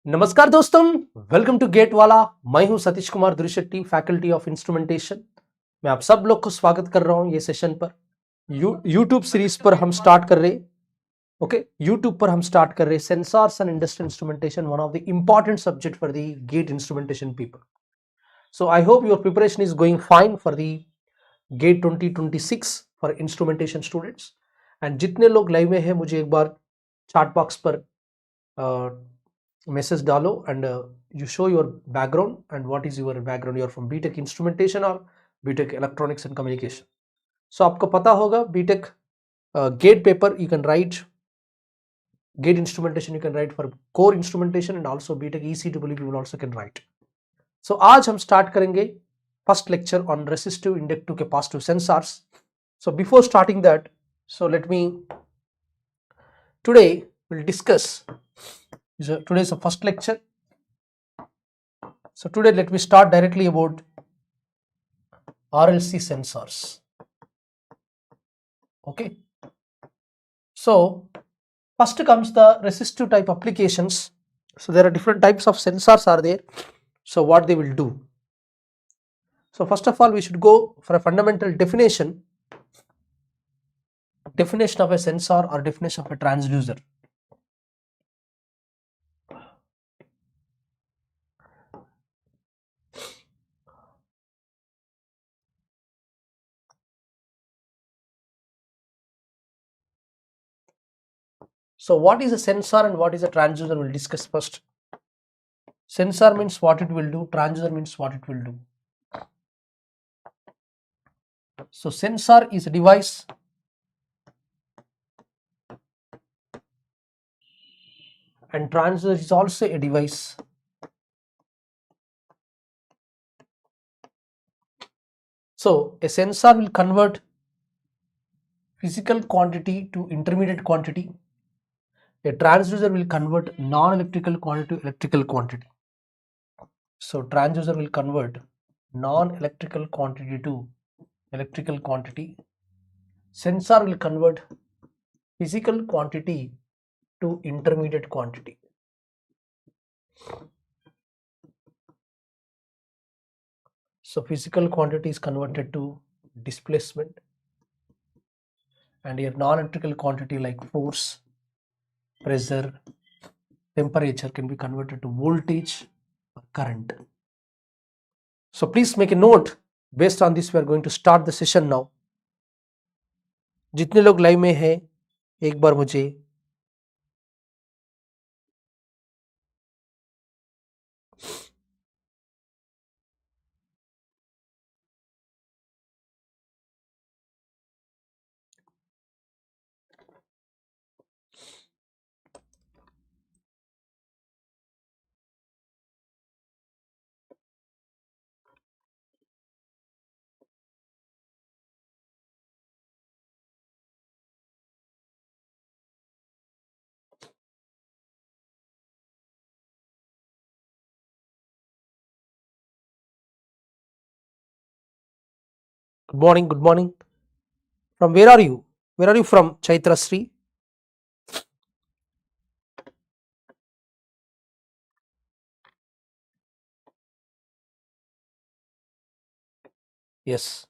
नमस्कार दोस्तों, welcome to get वाला। मैं हूं Satish Kumar Dwishetty, faculty of instrumentation. मैं आप सब लोग को स्वागत कर रहा हूं ये सेशन पर। यूट्यूब सीरीज पर हम स्टार्ट कर रहे यूट्यूब पर हम स्टार्ट कर रहे sensors and industrial instrumentation, one of the important subject for the GATE instrumentation people. So I hope your preparation is going fine for the GATE 2026 for instrumentation students. And जितने लोग live में हैं, मुझे एक बार chat box पर message डालो and you show your background and what is your background. You are from BTech instrumentation or BTech electronics and communication. So आपको पता होगा BTech gate paper you can write, gate instrumentation you can write for core instrumentation, and also BTech ECEEE people also can write. So आज हम start करेंगे first lecture on resistive, inductive, capacitive sensors. So before starting that, so let me today we'll discuss. Today is the first lecture. So today let me start directly about RLC sensors. Okay. So first comes the resistive type applications. So there are different types of sensors are there. So what they will do. So first of all, we should go for a fundamental definition. Definition of a sensor or definition of a transducer. So what is a sensor and what is a transducer, we'll discuss first. Sensor means what it will do, transducer means what it will do. So sensor is a device and transducer is also a device. So a sensor will convert physical quantity to intermediate quantity. A transducer will convert non-electrical quantity to electrical quantity. So transducer will convert non-electrical quantity to electrical quantity. Sensor will convert physical quantity to intermediate quantity. So physical quantity is converted to displacement, and your non-electrical quantity like force, pressure, temperature can be converted to voltage or current. So please make a note. Based on this, we are going to start the session now. जितने लोग live में हैं, एक बार मुझे good morning, good morning. From where are you? Where are you from, Chaitra Sri? Yes.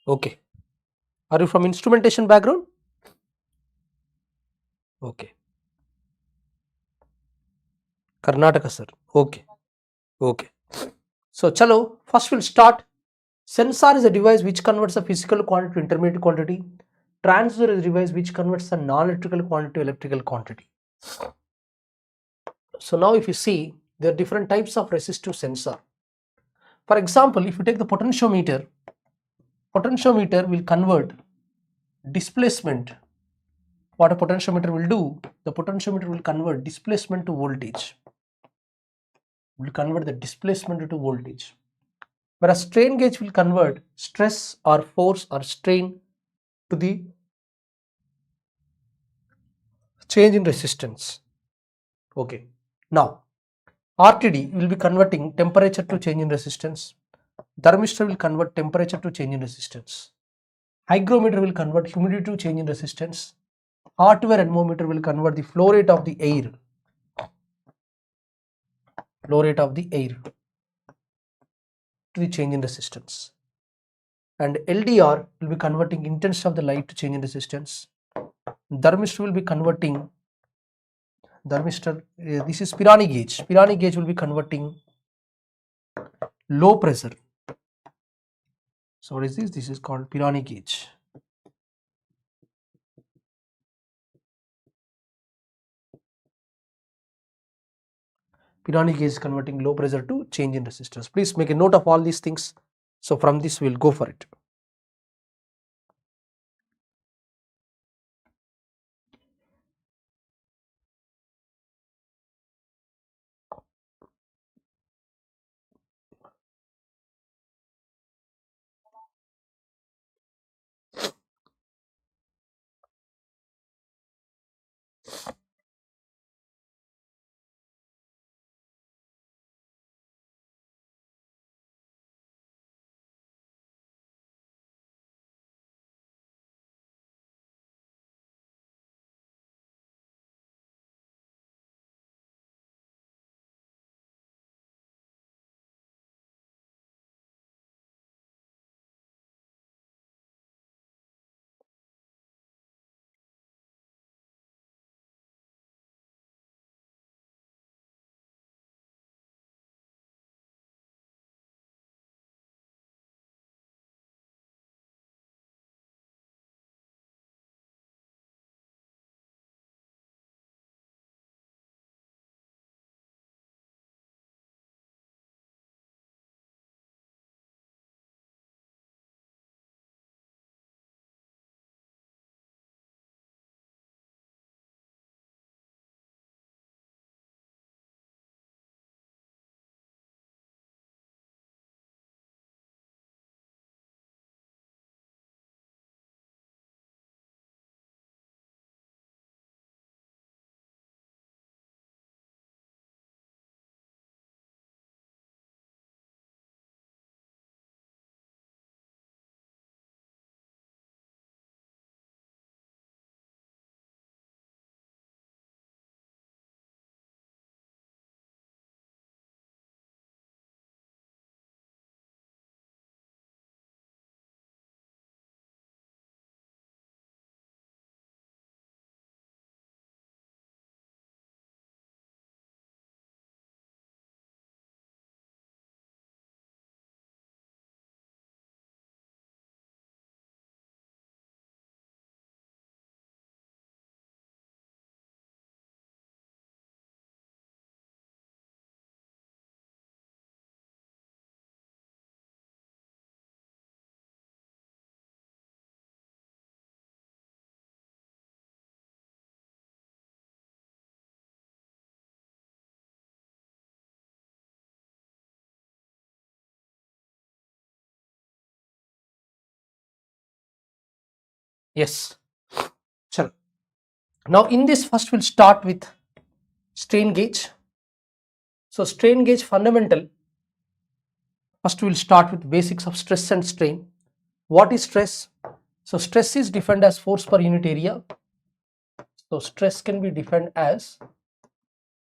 Okay. Are you from instrumentation background? Okay. Karnataka, sir. Okay. Okay. So chalo, first we'll start. Sensor is a device which converts a physical quantity to intermediate quantity. Transducer is a device which converts a non-electrical quantity to electrical quantity. So now if you see, there are different types of resistive sensor. For example, if you take the potentiometer will convert displacement. What a potentiometer will do, the potentiometer will convert displacement to voltage. Will convert the displacement to voltage. Whereas strain gauge will convert stress or force or strain to the change in resistance. Okay. Now RTD will be converting temperature to change in resistance. Thermistor will convert temperature to change in resistance. Hygrometer will convert humidity to change in resistance. Hardware anemometer will convert the flow rate of the air. Flow rate of the air to the change in resistance. And LDR will be converting intensity of the light to change in resistance. Thermistor will be converting this is Pirani gauge. Pirani gauge will be converting low pressure. So what is this? This is called Pirani gauge. Pirani gauge is converting low pressure to change in resistance. Please make a note of all these things. So from this we will go for it. Yes. Sure. Now in this first we'll start with strain gauge. So strain gauge fundamental. First we'll start with basics of stress and strain. What is stress? So stress is defined as force per unit area. So stress can be defined as,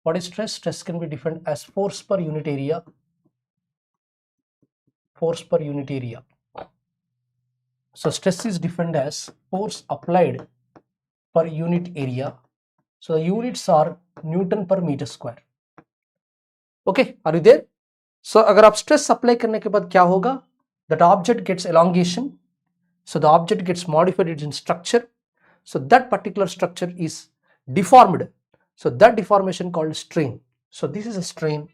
what is stress? Stress can be defined as force per unit area. Force per unit area. So stress is defined as force applied per unit area. So the units are Newton per meter square. Okay, are you there? So अगर आप stress apply करने के बाद क्या होगा? That object gets elongation. So the object gets modified in structure. So that particular structure is deformed. So that deformation called strain. So this is a strain.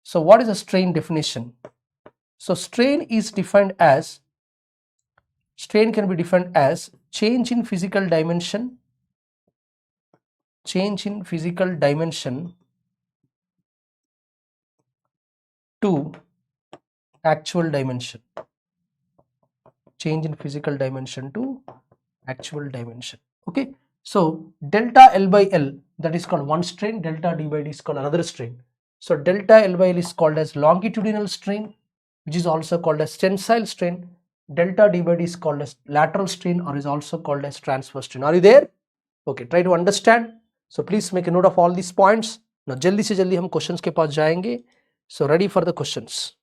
So what is a strain definition? So strain is defined as, strain can be defined as change in physical dimension. Change in physical dimension to actual dimension. Change in physical dimension to actual dimension. Okay. So delta L by L, that is called one strain, delta D by D is called another strain. So delta L by L is called as longitudinal strain, which is also called as tensile strain. Delta d by d is called as lateral strain or is also called as transverse strain. Are you there? Okay, try to understand. So please make a note of all these points. Now जल्दी से जल्दी हम questions के पास जाएंगे. So ready for the questions.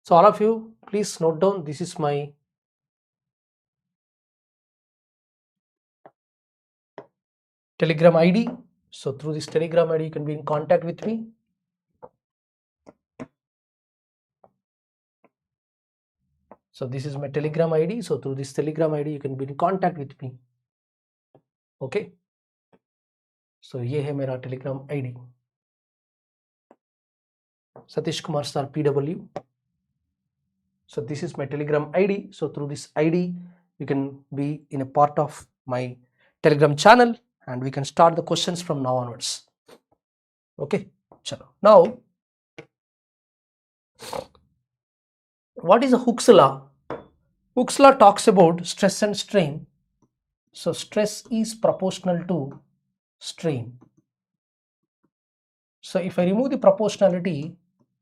So all of you, please note down, this is my Telegram ID. So through this Telegram ID, you can be in contact with me. So this is my Telegram ID. So through this Telegram ID, you can be in contact with me. Okay. So ये है मेरा Telegram ID. Sathish Kumar sir PW. So this is my Telegram ID. So through this ID, you can be in a part of my Telegram channel and we can start the questions from now onwards. Okay. Chalo. Now, what is a Hooke's law? Hooke's law talks about stress and strain. So stress is proportional to strain. So if I remove the proportionality,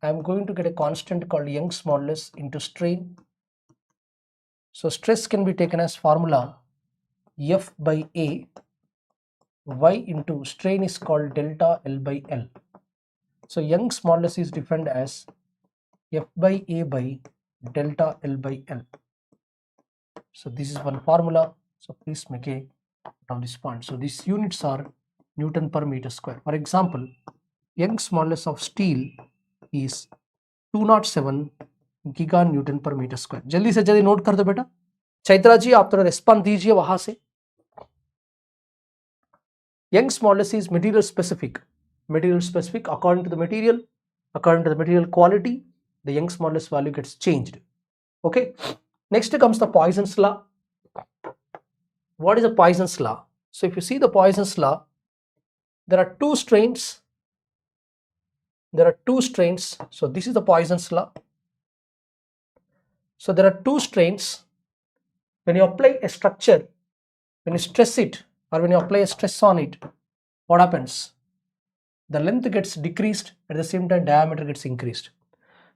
I am going to get a constant called Young's modulus into strain. So stress can be taken as formula F by A. Y into strain is called delta L by L. So Young's modulus is defined as F by A by delta L by L. So this is one formula. So please make a note of this point. So these units are Newton per meter square. For example, Young's modulus of steel is 207 giga Newton per meter square. जल्दी से जल्दी note कर दो बेटा. चैत्रा जी आप थोड़ा respond दीजिए वहां से. Young's modulus is material specific. Material specific according to the material quality, the Young's modulus value gets changed. Okay. Next comes the Poisson's law. What is the Poisson's law? So if you see the Poisson's law, there are two strains. So this is the Poisson's law. So there are two strains. When you apply a structure, when you stress it or when you apply a stress on it, what happens? The length gets decreased, at the same time diameter gets increased.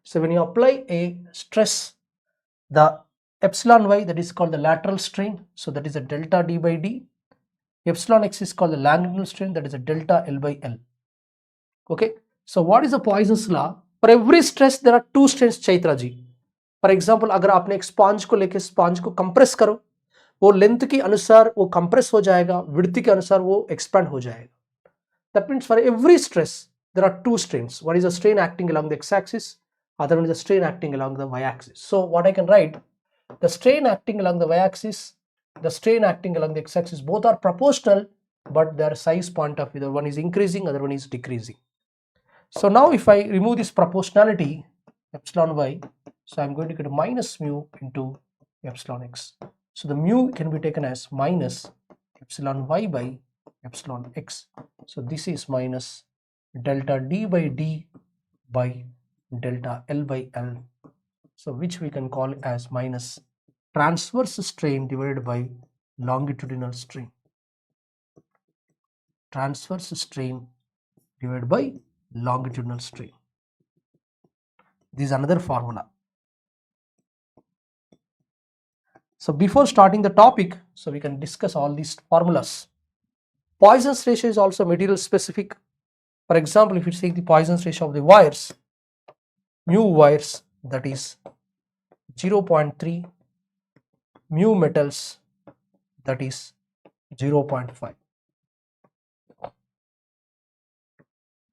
So when you apply a stress, the epsilon y, that is called the lateral strain, so that is a delta d by d. Epsilon x is called the longitudinal strain, that is a delta L by L. Okay. So what is the Poisson's law? For every stress there are two strains Chaitra ji. For example, अगर आपने एक sponge को लेके sponge को compress करो, वो length के अनुसार वो कंप्रेस हो जाएगा, विड्थ के अनुसार वो एक्सपैंड हो जाएगा. That means for every stress there are two strains. One is a strain acting along the x-axis, other one is a strain acting along the y-axis. So what I can write, the strain acting along the y-axis, the strain acting along the x-axis, both are proportional, but their size point of view, one is increasing, other one is decreasing. So now if I remove this proportionality, epsilon y, so I'm going to get a minus mu into epsilon x. So the mu can be taken as minus epsilon y by epsilon x. So this is minus delta d by d by delta L by L. So which we can call as minus transverse strain divided by longitudinal strain. Transverse strain divided by longitudinal strain. This is another formula. So before starting the topic, so we can discuss all these formulas. Poisson's ratio is also material specific. For example, if you take the Poisson's ratio of the wires, mu wires, that is 0.3, mu metals, that is 0.5.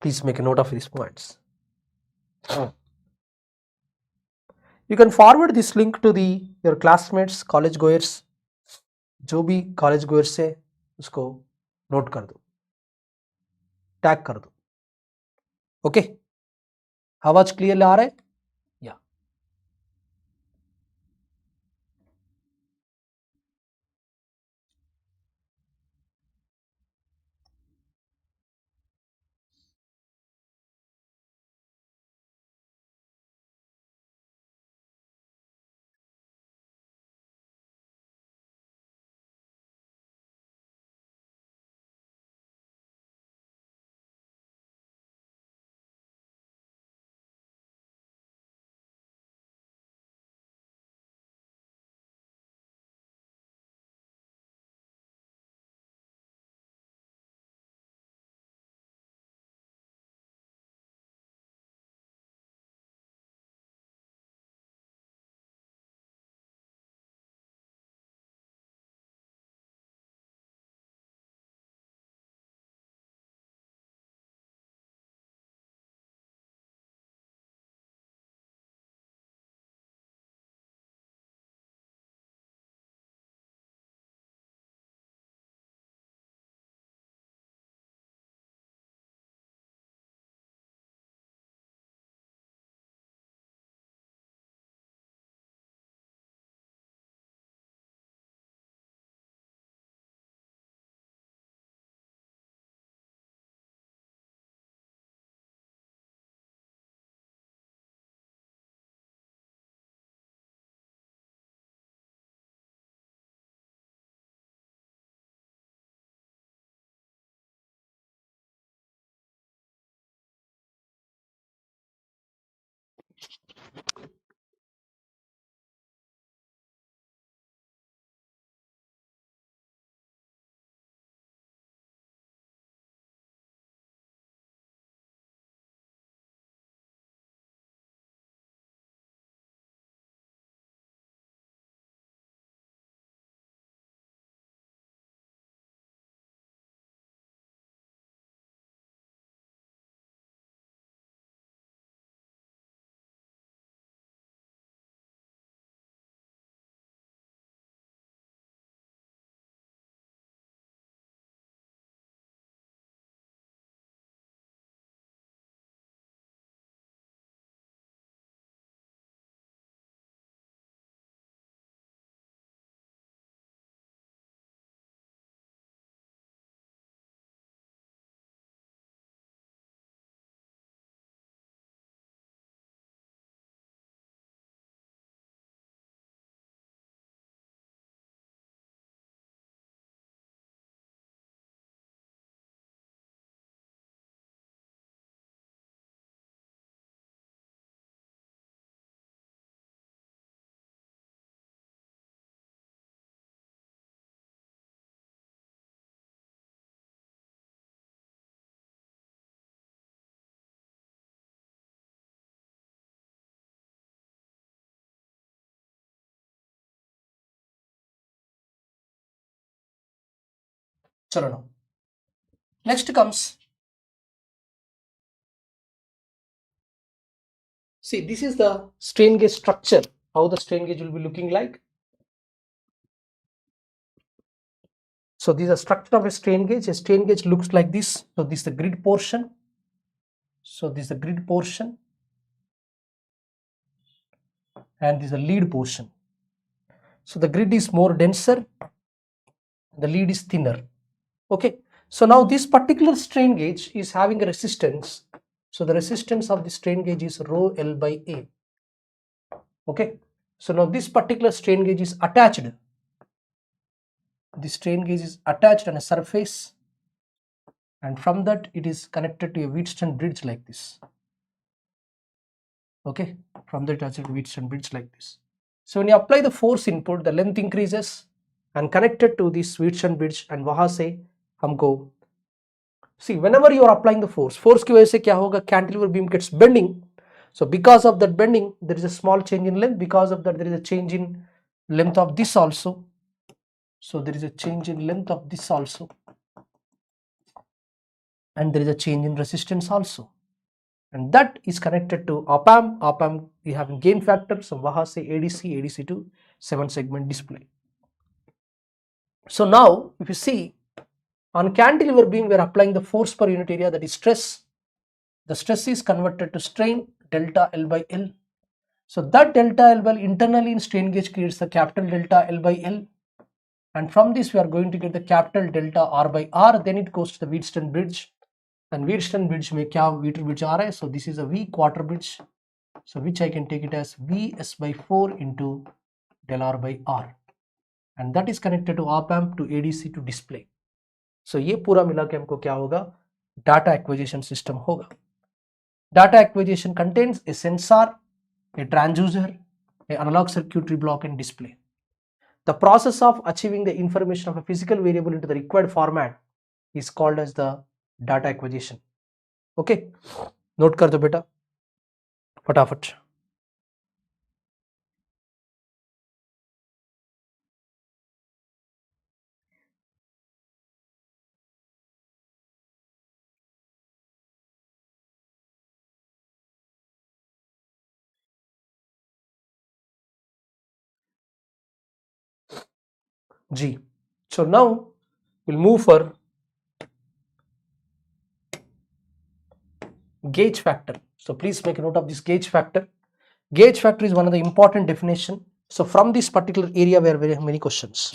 Please make a note of these points. You can forward this link to your classmates, college goers. जो भी college goers से उसको note कर दो, tag कर दो. Okay? आवाज clearly आ रहा है? Yeah. Chalo now. Next comes, see, this is the strain gauge structure, how the strain gauge will be looking like. So this is the structure of a strain gauge. A strain gauge looks like this. So this is the grid portion. So this is the grid portion. And this is the lead portion. So the grid is more denser. The lead is thinner. Okay. So now this particular strain gauge is having a resistance. So the resistance of the strain gauge is rho L by A. Okay. So now this particular strain gauge is attached. The strain gauge is attached on a surface, and from that it is connected to a Wheatstone bridge like this. Okay, from that attached to Wheatstone bridge like this. So when you apply the force input, the length increases and connected to this Wheatstone bridge, and वहां से हमको, see, whenever you are applying the force की वजह से क्या होगा, cantilever beam gets bending. So because of that bending, there is a small change in length. Because of that, there is a change in length of this also. So there is a change in length of this also. and there is a change in resistance also, and that is connected to op-amp. Op-amp we have gain factor, so waha se ADC to 7 segment display. So now if you see, on cantilever beam we are applying the force per unit area, that is stress. The stress is converted to strain, delta L by L. So that delta L by L internally in strain gauge creates the capital delta L by L, and from this we are going to get the capital delta R by R. Then it goes to the Wheatstone bridge, and Wheatstone bridge में क्या Wheaton bridge आ रहा है? So this is a V quarter bridge, so which I can take it as Vs by 4 into del R by R, and that is connected to op amp to ADC to display. So ये पूरा मिला के हमको क्या होगा? Data acquisition system होगा. Data acquisition contains a sensor, a transducer, an analog circuitry block, and display. The process of achieving the information of a physical variable into the required format is called as the data acquisition. Okay, note कर दो बेटा फटाफट. G. So now we'll move for gauge factor. So please make a note of this gauge factor. Gauge factor is one of the important definition. So from this particular area we have very many questions.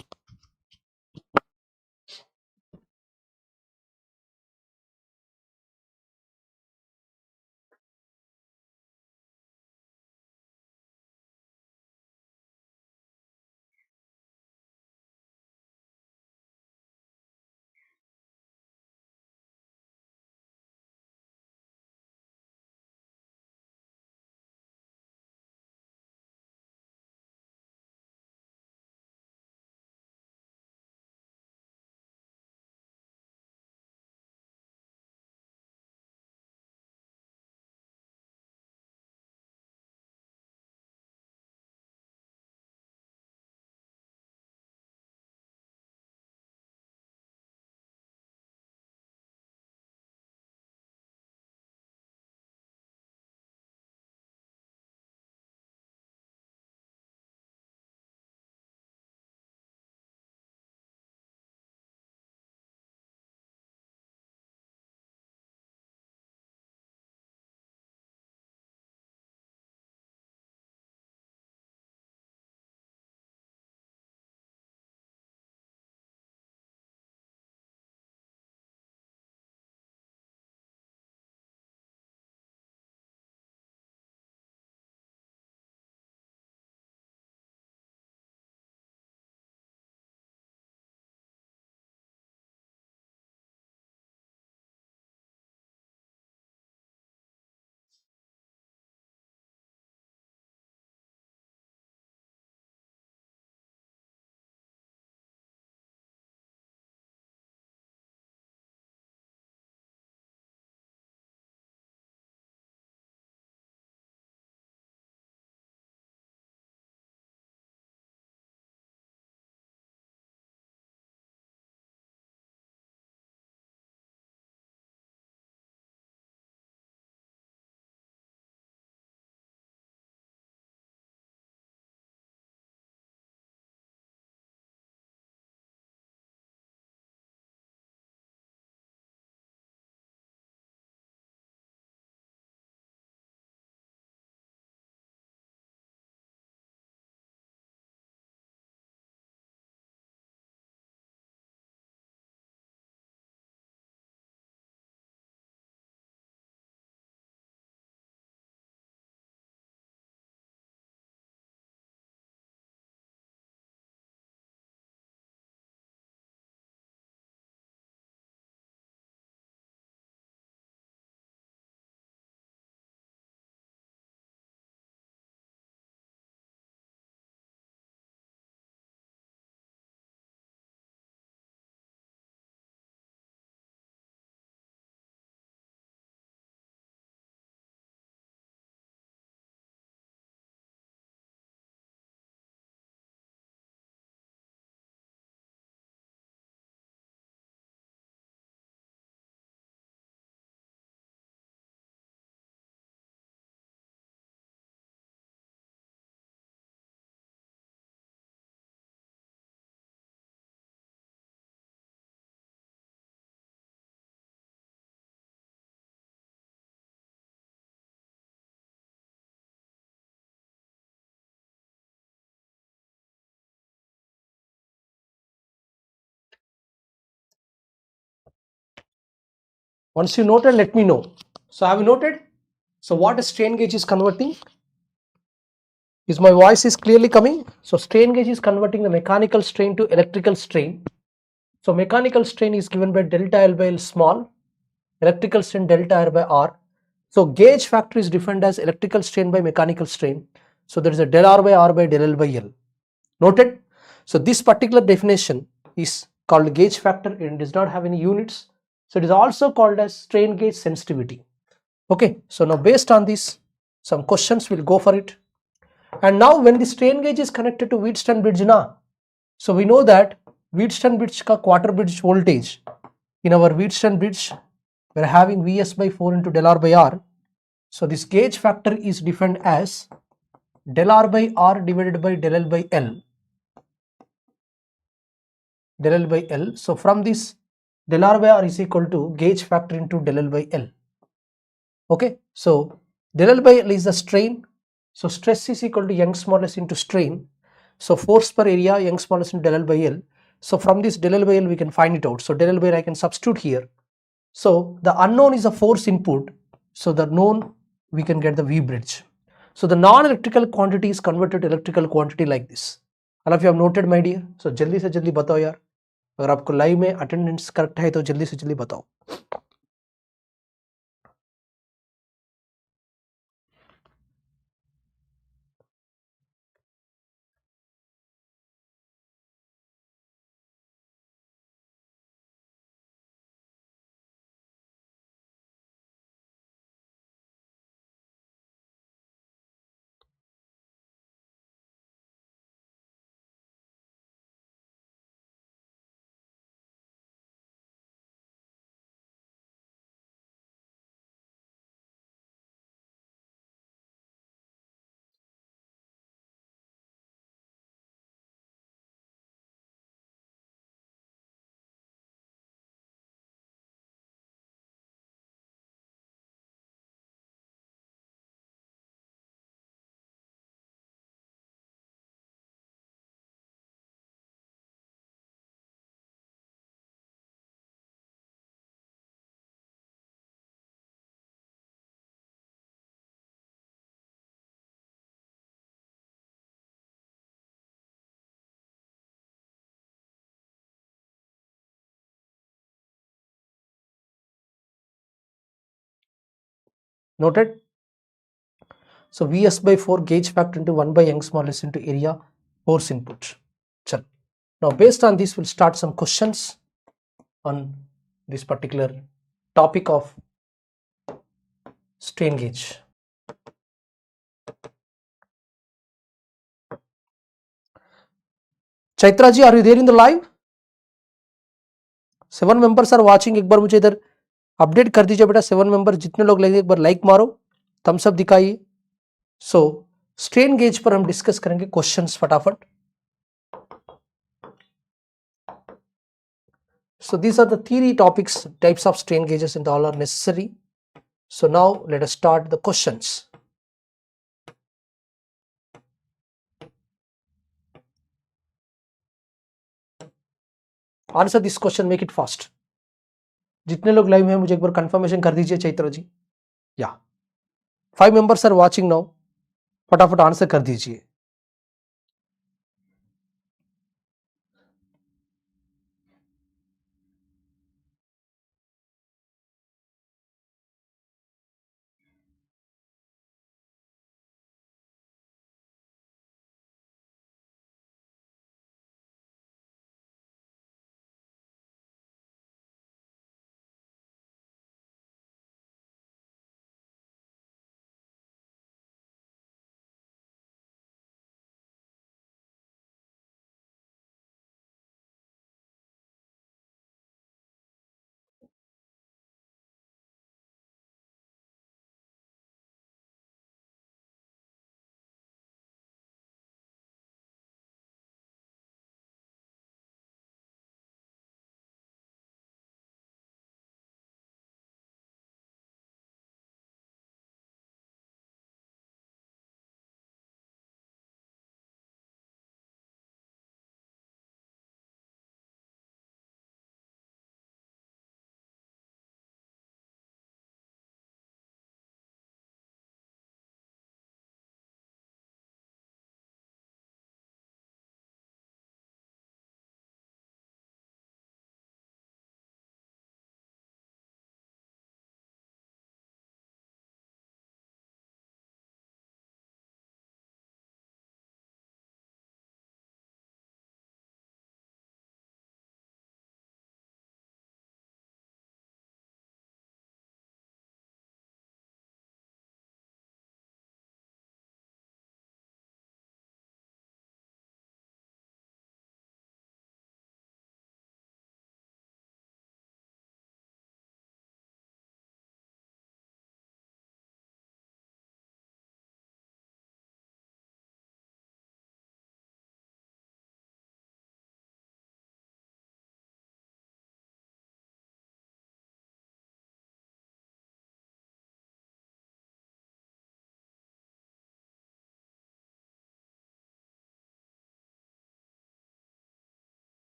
Once you noted, let me know. So have you noted? So what a strain gauge is converting? Is my voice is clearly coming? So strain gauge is converting the mechanical strain to electrical strain. So mechanical strain is given by delta L by L small, electrical strain delta R by R. So gauge factor is defined as electrical strain by mechanical strain. So there is a del R by R by del L by L. Noted? So this particular definition is called gauge factor and does not have any units. So it is also called as strain gauge sensitivity. Okay, so now based on this, some questions will go for it. And now when the strain gauge is connected to Wheatstone bridge now, so we know that Wheatstone bridge ka quarter bridge voltage, in our Wheatstone bridge we are having Vs by 4 into del R by R. So this gauge factor is defined as del R by R divided by del L by L. Del L by L. So from this, del R by R is equal to gauge factor into del L by L. Okay, so del L by L is the strain. So stress is equal to Young's modulus into strain. So force per area Young's modulus into del L by L. So from this del L by L we can find it out. So del L by L I can substitute here. So the unknown is a force input. So the known we can get the V bridge. So the non-electrical quantity is converted to electrical quantity like this. All of you have noted my dear. So जल्दी से जल्दी बताओ यार. अगर आपको live में attendance correct है तो जल्दी से जल्दी बताओ. Noted? So Vs by 4 gauge factor into 1 by Young's modulus into area force input. Chal. Now based on this we'll start some questions on this particular topic of strain gauge. Chaitra ji, are you there in the live? 7 members are watching. एक बार मुझे इधर update कर दीजिए बेटा. 7 member जितने लोग लगे एक बार लाइक मारो, थम्स अप दिखाइए. सो स्ट्रेन गेज पर हम डिस्कस करेंगे क्वेश्चंस फटाफट. So these are the theory topics, types of strain gauges and all are necessary. So now let us start the questions. Answer this question, make it fast. जितने लोग live हैं मुझे एक बार confirmation कर दीजिए चैत्र जी. या 5 मेंबर्स आर वाचिंग नाउ. फटाफट answer कर दीजिए.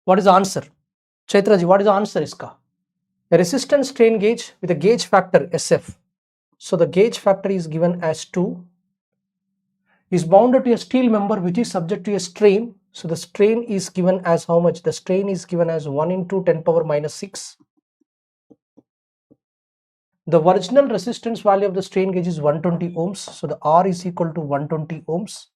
What is the answer? Chaitra ji, what is the answer iska? A resistance strain gauge with a gauge factor SF. So the gauge factor is given as 2, is bounded to a steel member which is subject to a strain. So the strain is given as how much? The strain is given as 1 into 10 power minus 6. The original resistance value of the strain gauge is 120 ohms. So the R is equal to 120 ohms.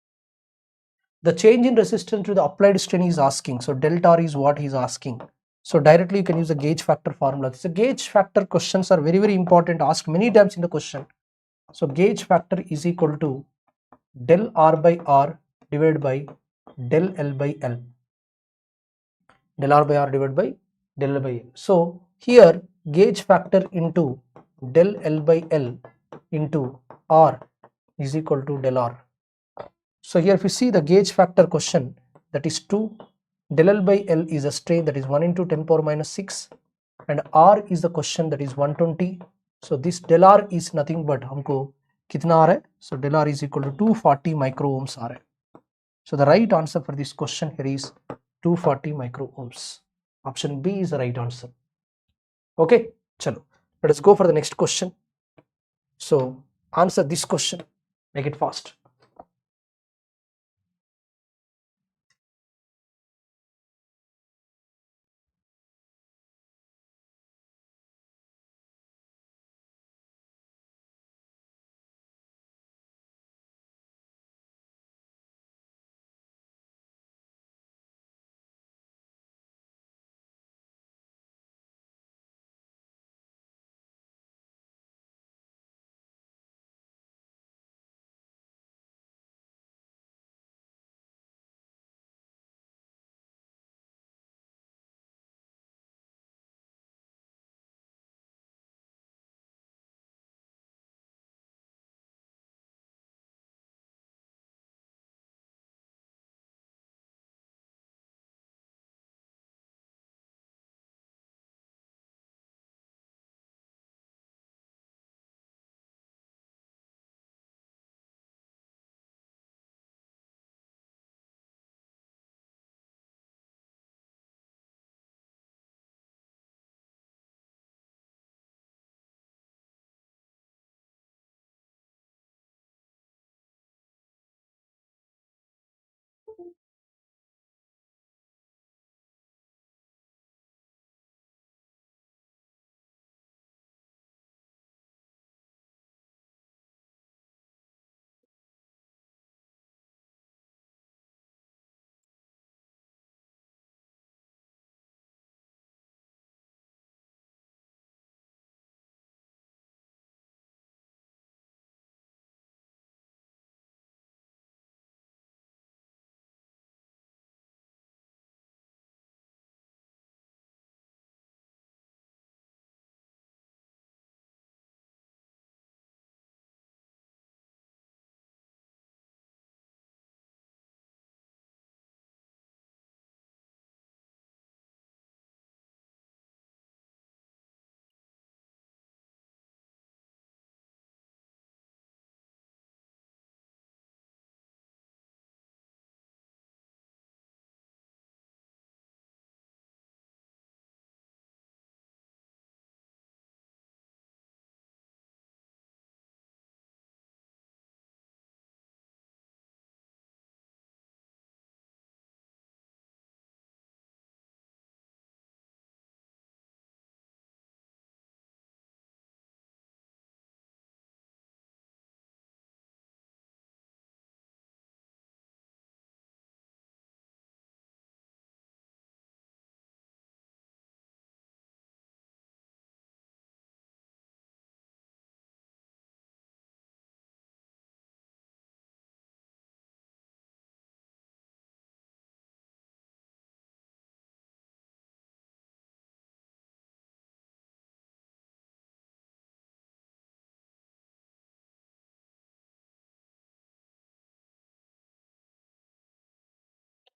The change in resistance to the applied strain is asking. So delta R is what he is asking. So directly you can use the gauge factor formula. So gauge factor questions are very, very important, asked many times in the question. So gauge factor is equal to del R by R divided by del L by L. Del R by R divided by del L by L. So here gauge factor into del L by L into R is equal to del R. So here if you see the gauge factor question, that is 2, del L by L is a strain, that is 1 into 10 power minus 6, and R is the question, that is 120. So this del R is nothing but हमको कितना आ रहा है? So del R is equal to 240 micro ohms आ रहा है. So the right answer for this question here is 240 micro ohms. Option B is the right answer. Okay, chalo. Let us go for the next question. So answer this question, make it fast.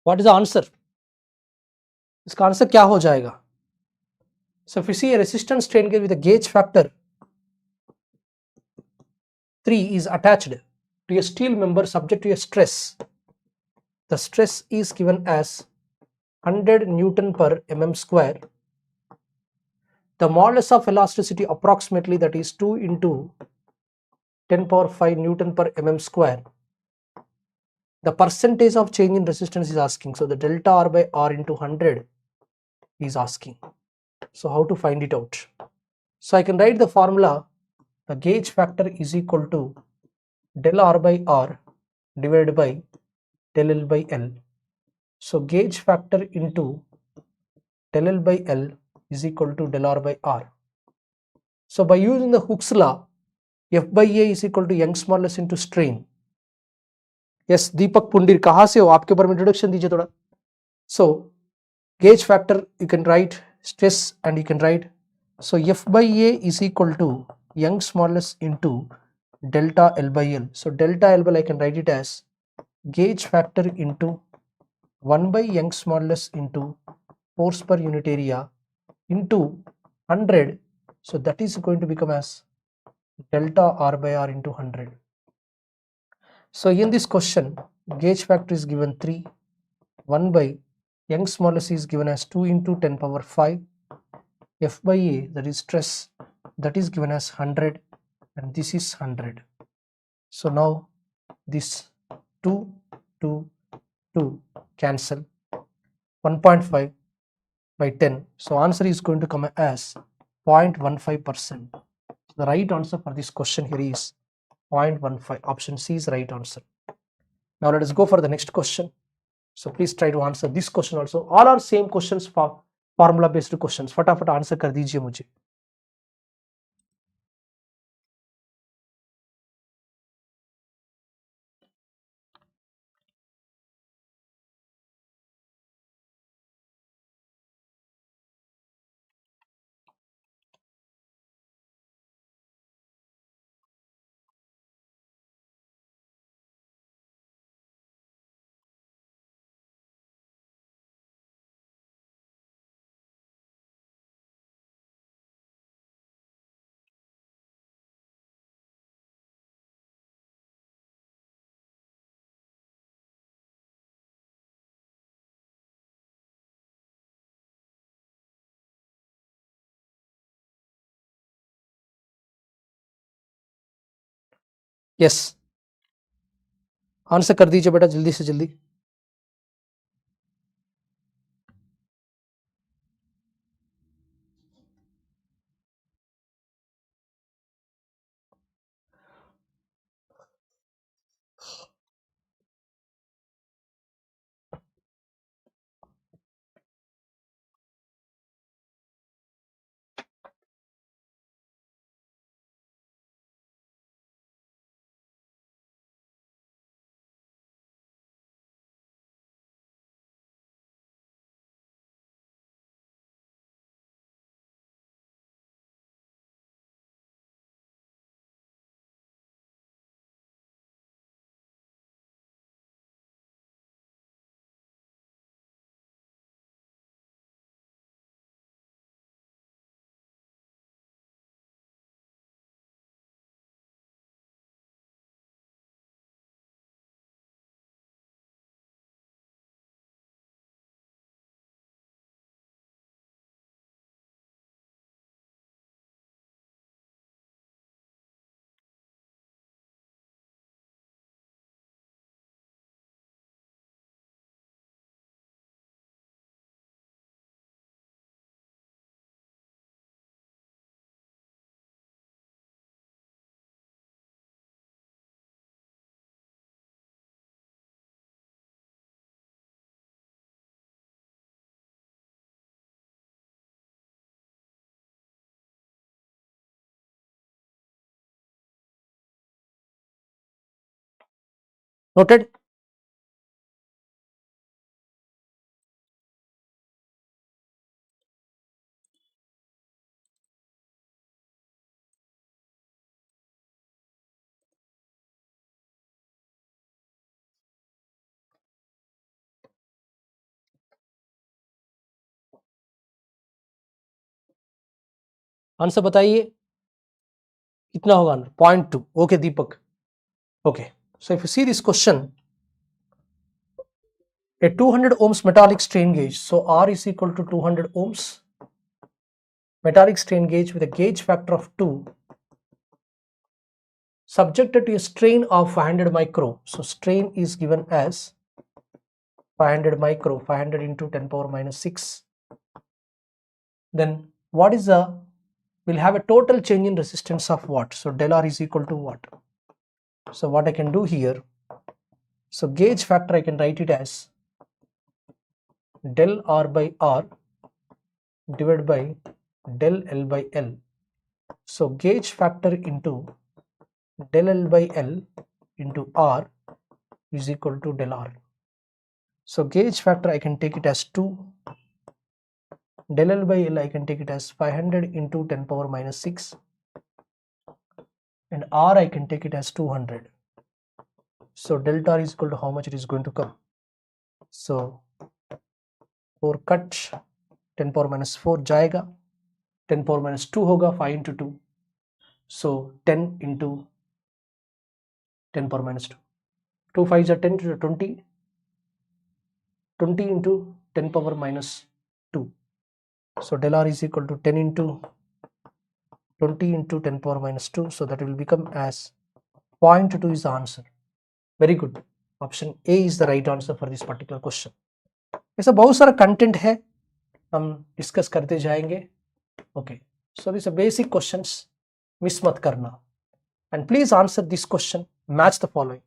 What is the answer? इसका answer क्या हो जाएगा? So if you see a resistance strain gauge with a gauge factor 3 is attached to a steel member subject to a stress. The stress is given as 100 Newton per mm square, the modulus of elasticity approximately, that is 2 into 10 power 5 Newton per mm square. The percentage of change in resistance is asking. So the delta R by R into 100 is asking. So how to find it out? So I can write the formula. The gauge factor is equal to del R by R divided by del L by L. So gauge factor into del L by L is equal to del R by R. So by using the Hooke's law, F by A is equal to Young's modulus into strain. Yes, दीपक पुंडीर, कहाँ से हो? आपके ऊपर में introduction दीजिए थोड़ा. So gauge factor you can write stress and you can write, so F by A is equal to Young's modulus into delta L by L. So delta L by L I can write it as gauge factor into 1 by Young's modulus into force per unit area into 100. So that is going to become as delta R by R into 100. So in this question, gauge factor is given 3, 1 by Young's modulus is given as 2 into 10 power 5, F by A, that is stress, that is given as 100, and this is 100. So now this 2, 2, 2 cancel, 1.5 by 10. So answer is going to come as 0.15%. The right answer for this question here is 0.15. Option C is right answer. Now let us go for the next question. So please try to answer this question also. All are same questions, for formula based questions. फटाफट answer कर दीजिए मुझे. Yes. Answer कर दीजिए बेटा जल्दी से जल्दी. Noted. आंसर बताइए कितना होगा. 0.2. Okay Deepak. Okay, so if you see this question, a 200 ohms metallic strain gauge. So R is equal to 200 ohms metallic strain gauge with a gauge factor of 2, subjected to a strain of 500 micro. So strain is given as 500 micro, 500 into 10 power minus 6. Then what is the, we'll have a total change in resistance of what? So del R is equal to what? So what I can do here, so gauge factor I can write it as del R by R divided by del L by L. So gauge factor into del L by L into R is equal to del R. So gauge factor I can take it as 2, del L by L I can take it as 500 into 10 power minus 6, and R I can take it as 200. So delta R is equal to how much it is going to come. So 4 cut 10 power minus 4 जाएगा, 10 power minus 2 होगा, 5 into 2. So 10 into 10 power minus 2. 2 5s are 10 to 20. 20 into 10 power minus 2. So del R is equal to 10 into 20 into 10 power minus 2. So that will become as 0.2 is the answer. Very good. Option A is the right answer for this particular question. ऐसा बहुत सारा content है, हम discuss करते जाएंगे. Okay. So these are basic questions. Miss मत करना. And please answer this question. Match the following.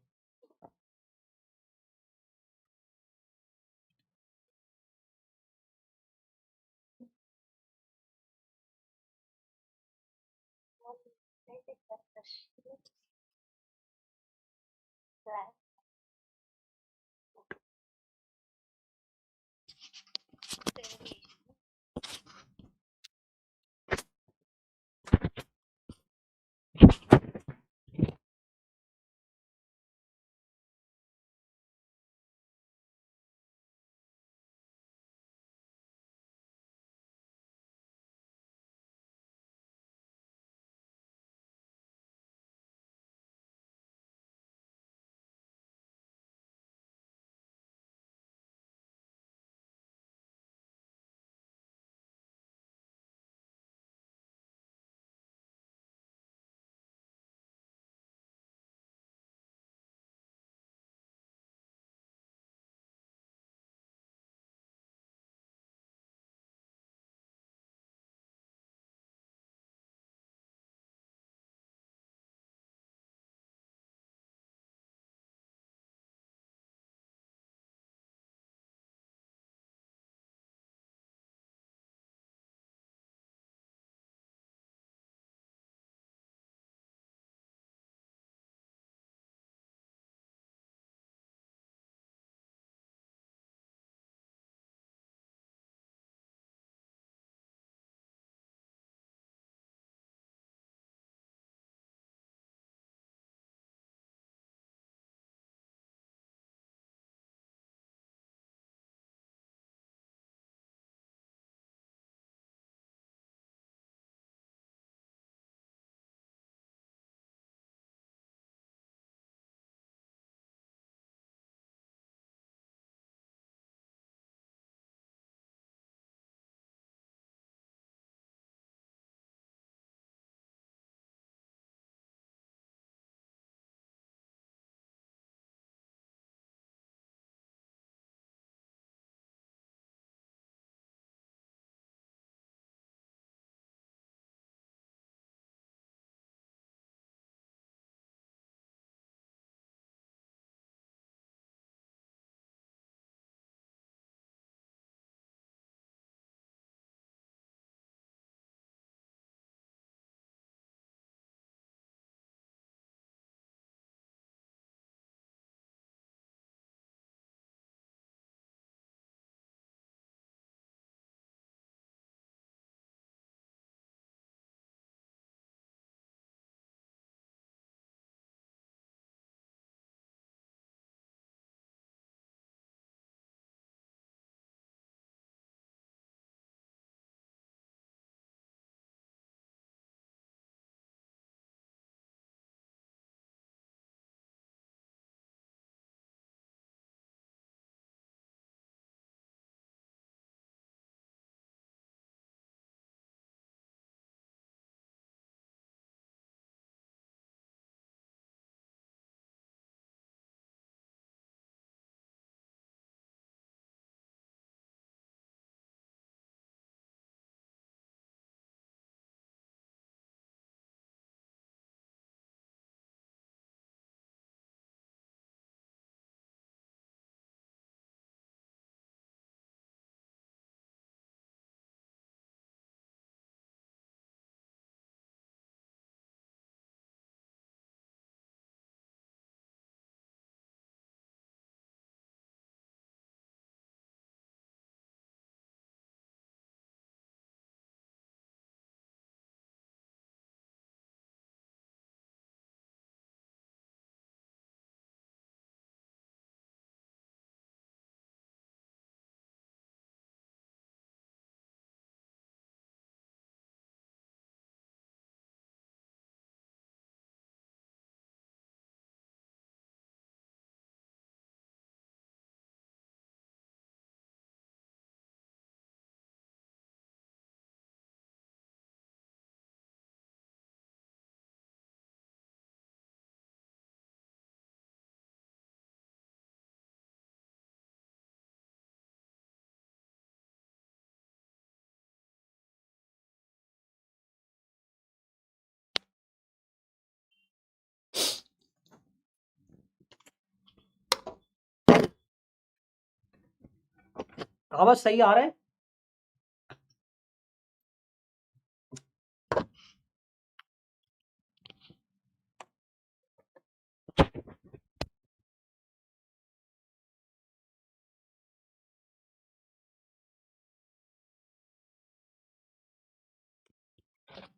आवाज सही आ रहा है?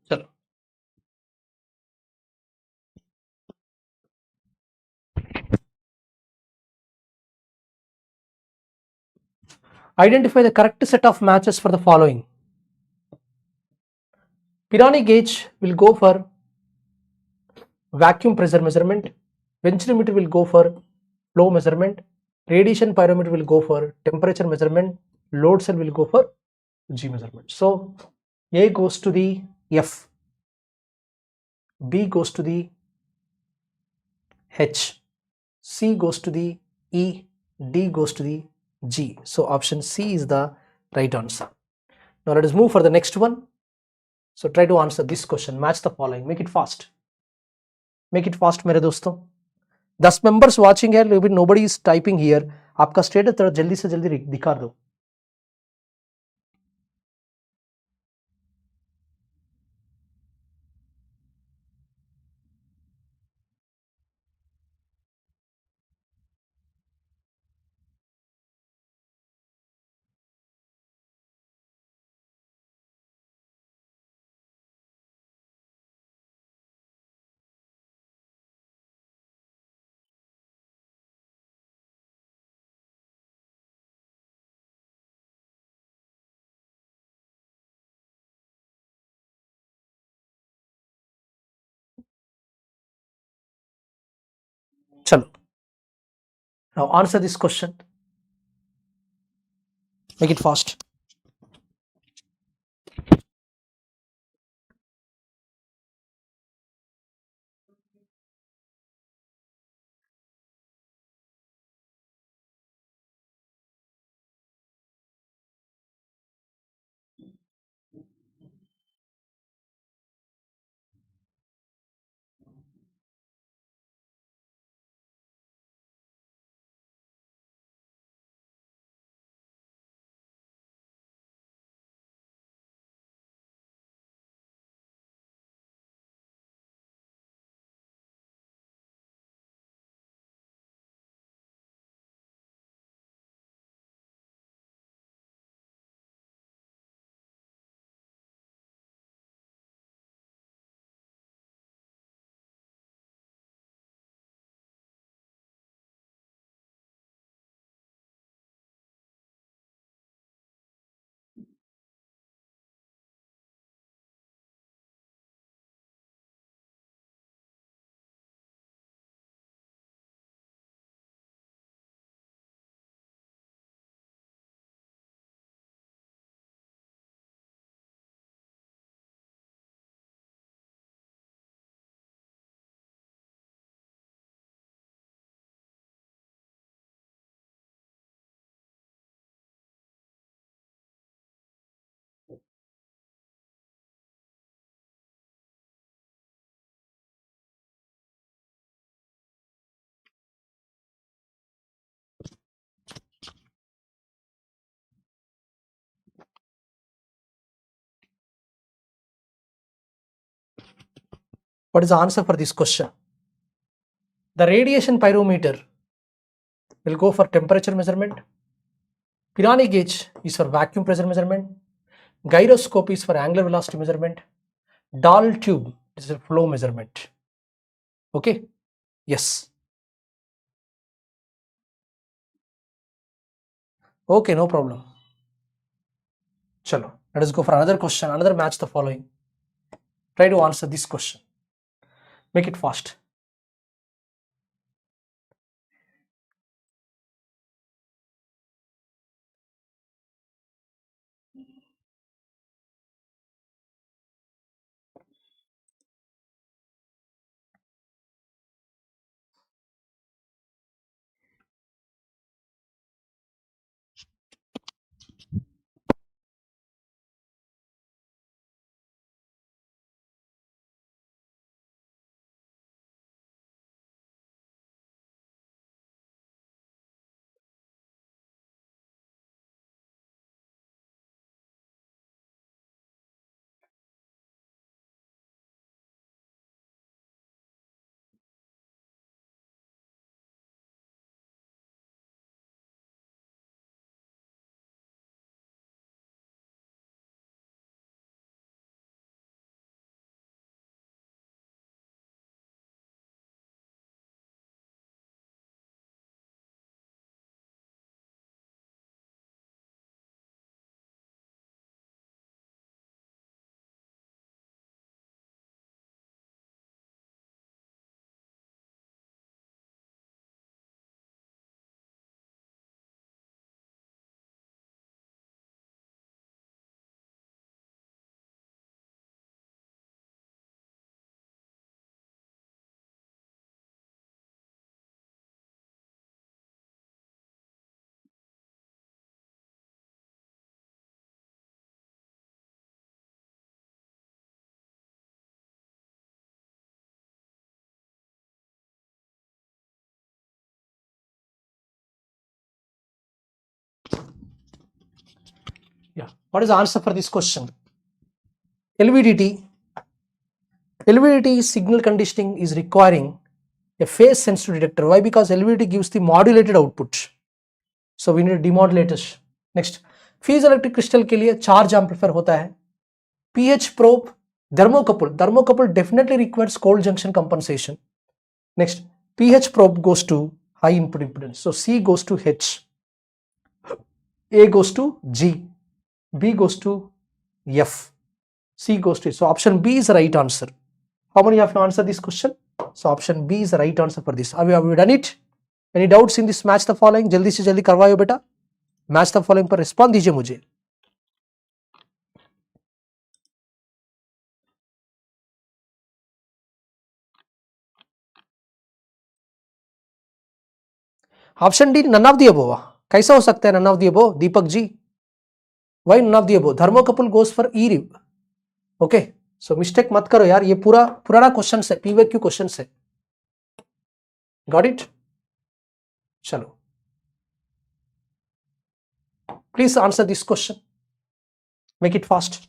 चलो, identify the correct set of matches for the following. Pirani gauge will go for vacuum pressure measurement, ventimeter will go for flow measurement, radiation pyrometer will go for temperature measurement, load cell will go for G measurement. So A goes to the F, B goes to the H, C goes to the E, D goes to the G. So option C is the right answer. Now let us move for the next one. So try to answer this question. Match the following. Make it fast. Make it fast मेरे दोस्तों. 10 members watching है, लेकिन nobody is typing here. आपका status थोड़ा जल्दी से जल्दी दिखा दो. चलो. Now answer this question. Make it fast. What is the answer for this question? The radiation pyrometer will go for temperature measurement. Pirani gauge is for vacuum pressure measurement. Gyroscope is for angular velocity measurement. Dahl tube is a flow measurement. Okay? Yes. Okay, no problem. Chalo, let us go for another question. Another match the following. Try to answer this question. Make it fast. Yeah. What is the answer for this question? LVDT signal conditioning is requiring a phase sensitive detector. Why? Because LVDT gives the modulated output. So we need demodulators. Next, piezoelectric crystal के लिए charge amplifier होता है. pH probe, thermocouple definitely requires cold junction compensation. Next, pH probe goes to high input impedance. So C goes to H, A goes to G, B goes to F, C goes to H. So option B is the right answer. How many of you answered this question? So option B is the right answer for this. Have you done it? Any doubts in this match the following? जल्दी से जल्दी करवाओ बेटा. Match the following पर respond दीजिए मुझे. Option D none of the above. कैसा हो सकता है none of the above Deepak ji? Why none of the above? Thermocouple goes for E rev. Okay, so mistake मत करो यार, ये पूरा पुराना क्वेश्चन है, पीवीक्यू क्वेश्चन है. Got it? चलो, please answer this question, make it fast.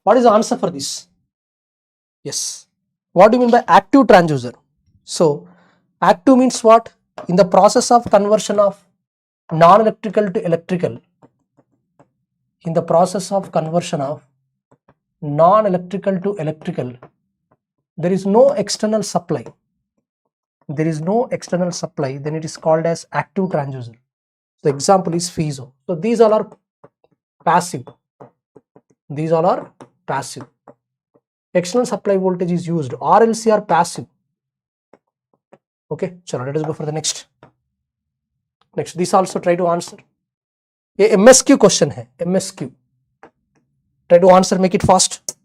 What is the answer for this? Yes. What do you mean by active transducer? So active means what? In the process of conversion of non-electrical to electrical, in the process of conversion of non-electrical to electrical, there is no external supply. There is no external supply, then it is called as active transducer. The example is piezo. So these all are passive. These all are passive. External supply voltage is used. RLC are passive. Okay, so let us go for the next. Next, this also try to answer. ये MSQ question है. MSQ. Try to answer, make it fast.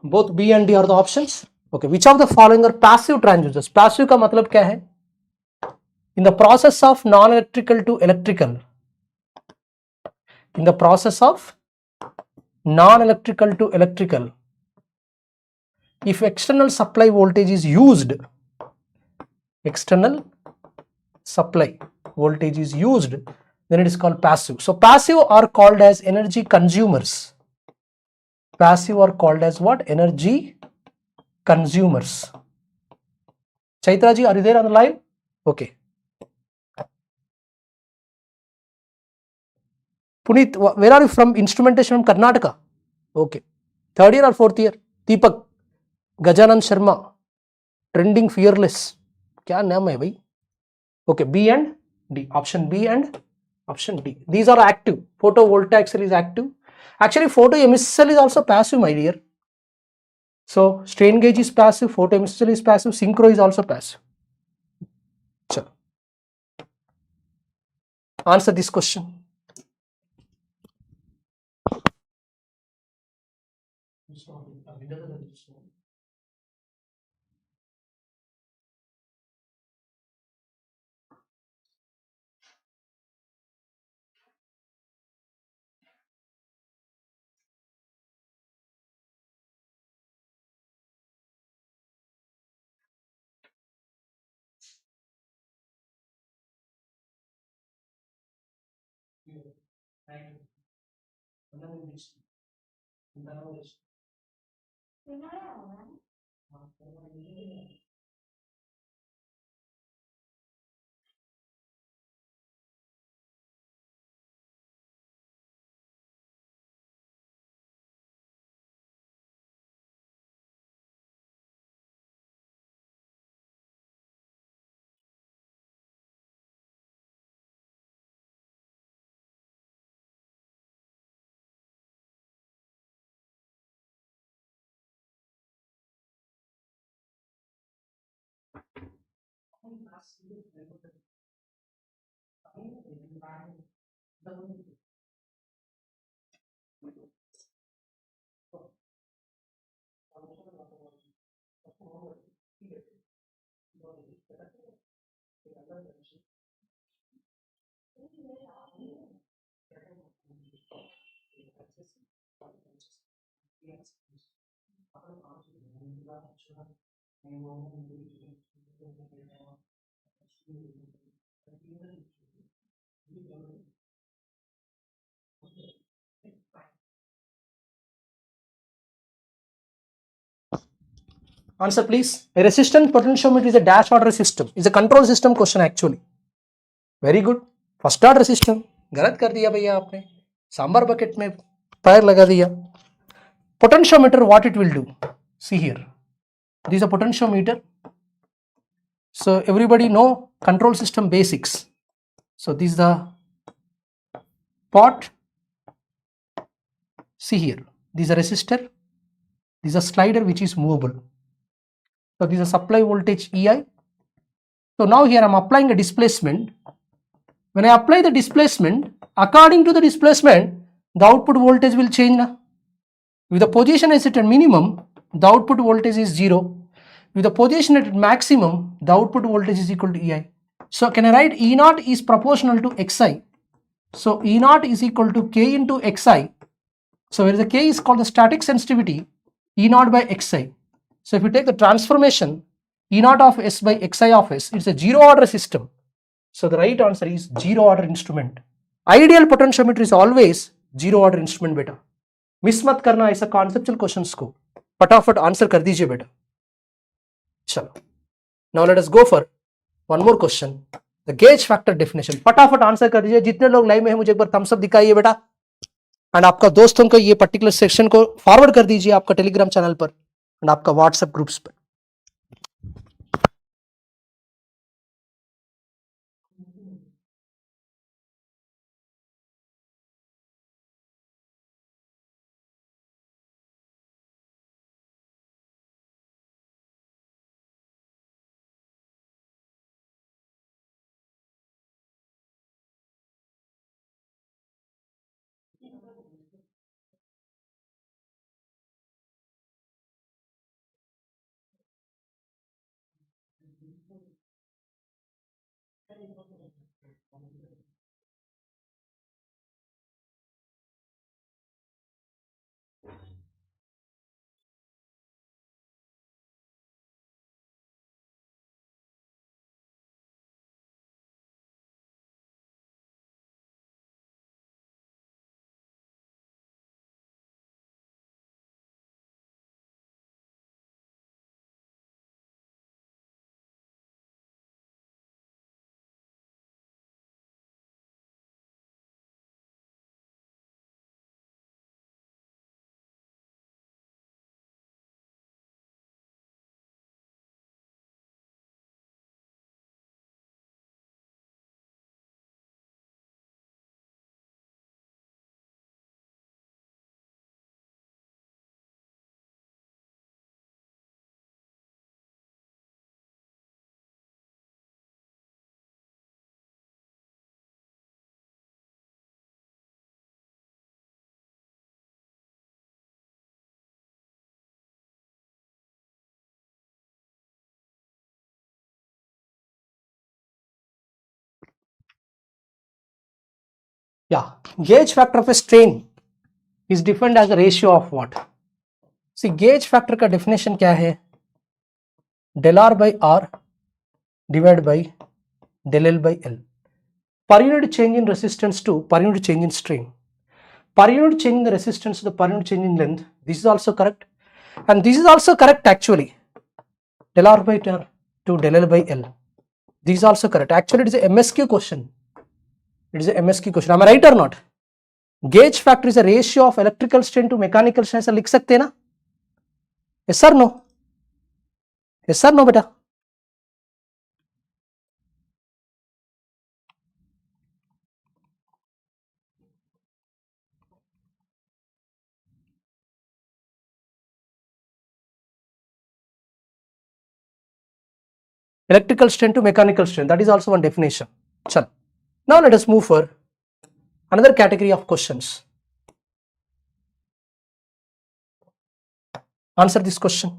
Both B and D are the options. Okay, which of the following are passive transducers? Passive का मतलब क्या है? In the process of non-electrical to electrical, in the process of non-electrical to electrical, if external supply voltage is used, external supply voltage is used, then it is called passive. So passive are called as energy consumers. Passive are called as what? Energy consumers. Chaitra ji, are you there on the live? Okay. Puneet, where are you from? Instrumentation from Karnataka. Okay. Third year or fourth year? Deepak, Gajanan Sharma, Trending Fearless. क्या नाम है भाई? Okay, B and D. Option B and option D. These are active. Photovoltaic cell is active. Actually, photoemissive cell is also passive, my dear. So, strain gauge is passive, photoemissive cell is passive, synchro is also passive. Chalo. Answer this question. Answer please. A resistant potentiometer is a dash order system. Is a control system question actually. Very good. First order system. गलत कर दिया भैया आपने. Sambar bucket में पैर लगा दिया. Potentiometer, what it will do? See here. This is a potentiometer. So everybody know control system basics. So this is the pot. See here. This is a resistor. This is a slider which is movable. So this is a supply voltage EI. So now here I am applying a displacement. When I apply the displacement, according to the displacement, the output voltage will change. If the position is at a minimum, the output voltage is 0. If the position at maximum, the output voltage is equal to EI. So can I write E0 is proportional to Xi. So E0 is equal to K into Xi. So where the K is called the static sensitivity, E0 by Xi. So if you take the transformation, E0 of S by Xi of S, it's a zero order system. So the right answer is zero order instrument. Ideal potentiometer is always zero order instrument beta. Miss मत करना ऐसा conceptual questions को, फटाफट answer कर दीजिए बेटा. चलो, now let us go for one more question, the gauge factor definition. फटाफट आंसर कर दीजिए. जितने लोग लाइव में हैं मुझे एक बार थम्स अप दिखाइए बेटा, एंड आपका दोस्तों को ये पर्टिकुलर सेक्शन को फॉरवर्ड कर दीजिए आपका टेलीग्राम चैनल पर एंड आपका व्हाट्सएप ग्रुप्स पर. Yeah, gauge factor of a strain is defined as a ratio of what? See, gauge factor का definition क्या है? Del R by R divided by del L by L. Per unit change in resistance to per unit change in strain. Per unit change in the resistance to the per unit change in length. This is also correct. And this is also correct actually. Del R by R to del L by L. This is also correct. Actually, it is a MSQ question. It is a MSQ question. Am I right or not? Gauge factor is a ratio of electrical strain to mechanical strain. ऐसा लिख सकते हैं ना? Yes or no? Yes or no बेटा? electrical strength to mechanical strength. That is also one definition. Chal. Now let us move for another category of questions. Answer this question.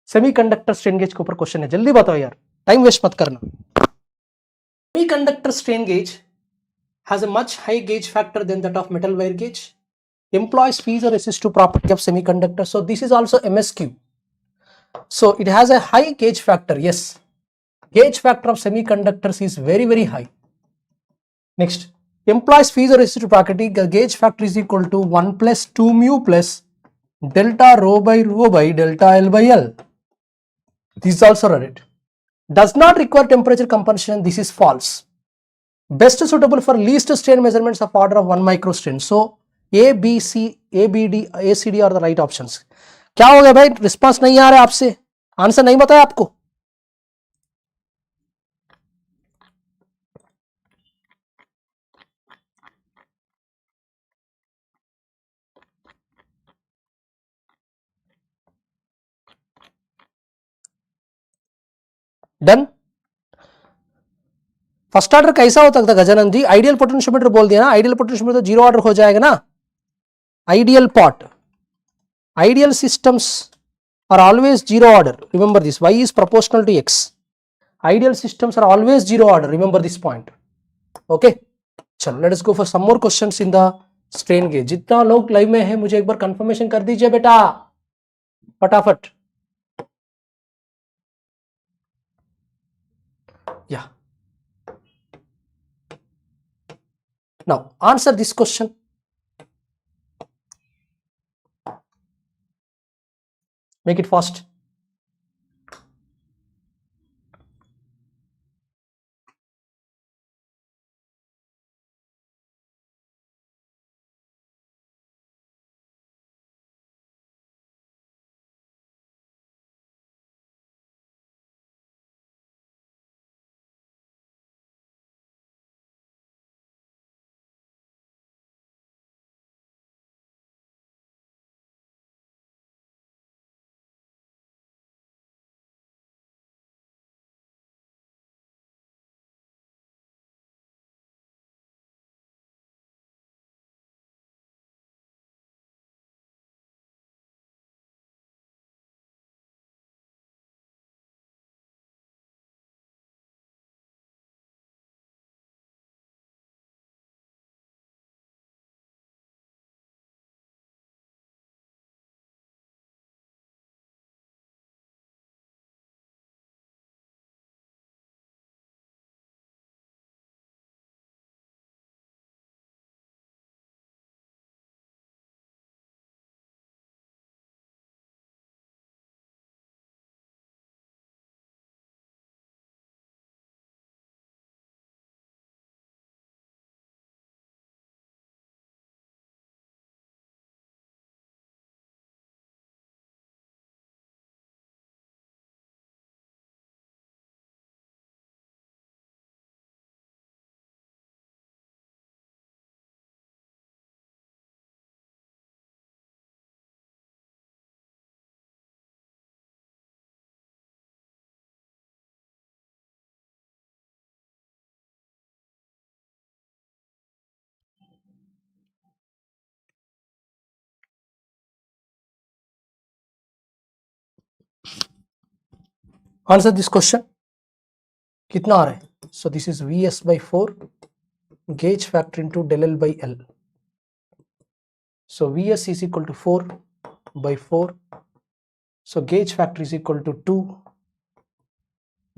Semiconductor strain gauge के ऊपर question है, जल्दी बताओ यार, time waste मत करना. Semiconductor strain gauge has a much high gauge factor than that of metal wire gauge. Employs piezoresistive property of semiconductor. So this is also MSQ. So it has a high gauge factor. Yes, gauge factor of semiconductors is very high. Next, employs piezoresistive property. The gauge factor is equal to 1 plus 2 mu plus delta rho by delta L by L. This is also read. Does not require temperature compensation. This is false. Best suitable for least strain measurements of order of 1 microstrain. So A, B, C, A, B, D, A, C, D are the right options. क्या हो गया भाई, response नहीं आ रहा है आपसे, answer नहीं बताया आपको. डन. फर्स्ट ऑर्डर कैसा होता था गजानंद जी? आइडियल पोटेंशियोमीटर बोल दिया ना, आइडियल पोटेंशियोमीटर तो जीरो ऑर्डर हो जाएगा ना. Ideal pot, ideal systems are always zero order. Remember this. Y is proportional to X. Ideal systems are always zero order. Remember this point. Okay. चलो, let us go for some more questions in the strain gauge. जितना लोग live में है मुझे एक बार confirmation कर दीजिए बेटा, फटाफट. Yeah. Now answer this question. Make it fast. Answer this question. कितना आ रहा है? So this is Vs by 4 gauge factor into del L by L. So Vs is equal to 4 by 4. So gauge factor is equal to 2.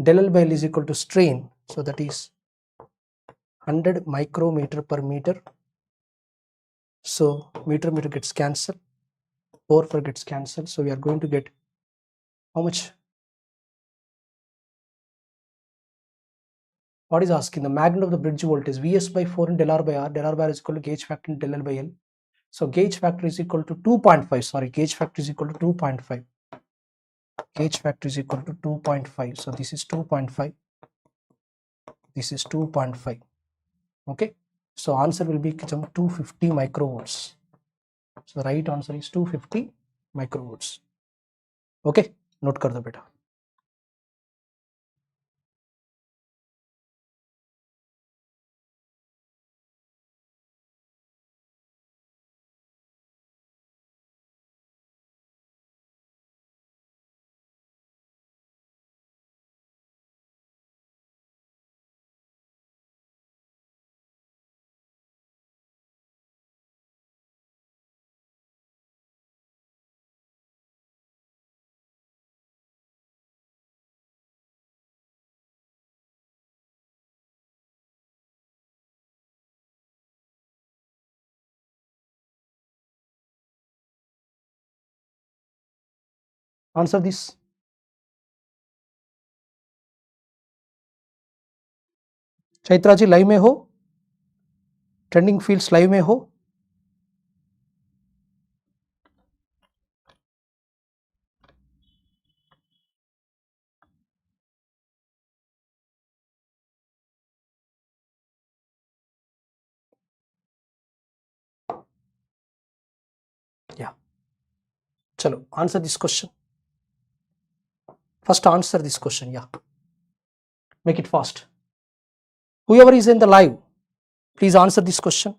Del L by L is equal to strain. So that is 100 micrometer per meter. So meter gets cancelled. 4 gets cancelled. So we are going to get how much? What is asking? The magnitude of the bridge voltage Vs by 4 in del R by R. Del R by R is equal to gauge factor in del L by L. So gauge factor is equal to 2.5. Sorry, gauge factor is equal to 2.5. Gauge factor is equal to 2.5. So this is 2.5. This is 2.5. Okay. So answer will be 250 microvolts. So right answer is 250 microvolts. Okay. Note कर दो बेटा. Answer this. Chaitra ji live में हो? Trending fields live में हो? Yeah. Chalo, answer this question. First answer this question. Yeah. Make it fast. Whoever is in the live, please answer this question.